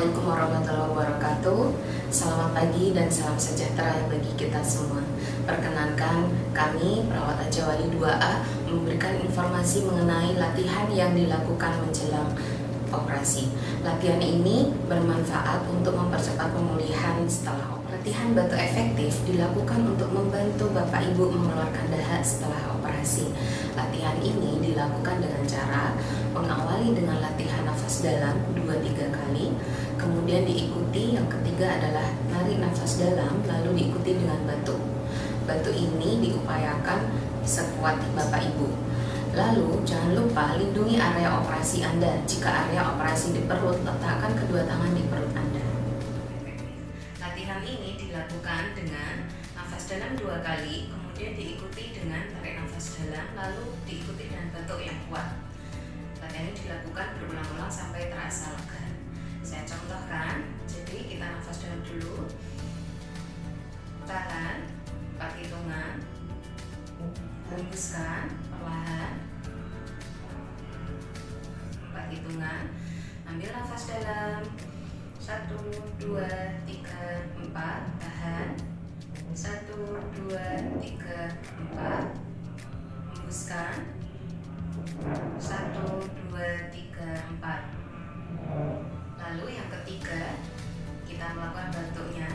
Assalamualaikum warahmatullahi wabarakatuh. Selamat pagi dan salam sejahtera bagi kita semua. Perkenankan, kami perawat Raja Wali 2A memberikan informasi mengenai latihan yang dilakukan menjelang operasi. Latihan ini bermanfaat untuk mempercepat pemulihan setelah operasi. Latihan batu efektif dilakukan untuk membantu Bapak Ibu mengeluarkan dahak setelah operasi. Latihan ini dilakukan dengan cara mengawali dengan latihan nafas dalam 2-3 kali, kemudian diikuti yang ketiga adalah narik nafas dalam, lalu diikuti dengan batu. Batu ini diupayakan sekuat Bapak Ibu. Lalu jangan lupa lindungi area operasi Anda. Jika area operasi di perut, letakkan kedua tangan di perut Anda. Latihan ini dilakukan dengan nafas dalam 2 kali, kemudian diikuti dengan tarik nafas dalam, lalu diikuti dengan batuk yang kuat. Latihan ini dilakukan berulang-ulang sampai terasa lega. Saya contohkan, jadi kita nafas dalam dulu, tahan 4 hitungan, hembuskan perlahan 4 hitungan, ambil nafas dalam 1, 2, 3, 4, tahan 1, 2, 3, 4, hembuskan 1, 2, 3, 4. Lalu yang ketiga kita melakukan batuknya,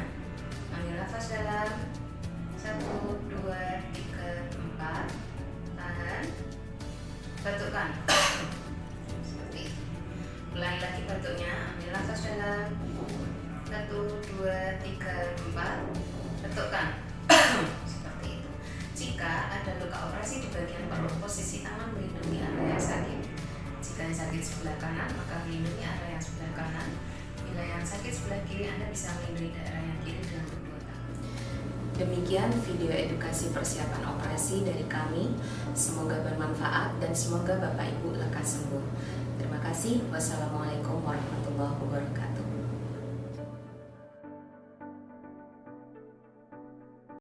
ambil nafas dalam 1, 2, 3, 4, tahan, batukkan seperti itu. Ulangi lagi batuknya, ambil nafas dalam 1, 2, 3, 4, batukkan seperti itu. Jika ada luka operasi di bagian perut, posisi tangan melindungi area yang sakit. Jika yang sakit sebelah kanan, maka melindungi area yang sebelah kanan. Bila yang sakit sebelah kiri, Anda bisa melindungi daerah yang kiri dengan kedua tangan. Demikian video edukasi persiapan operasi dari kami. Semoga bermanfaat dan semoga Bapak Ibu lekas sembuh. Terima kasih. Wassalamualaikum warahmatullahi wabarakatuh.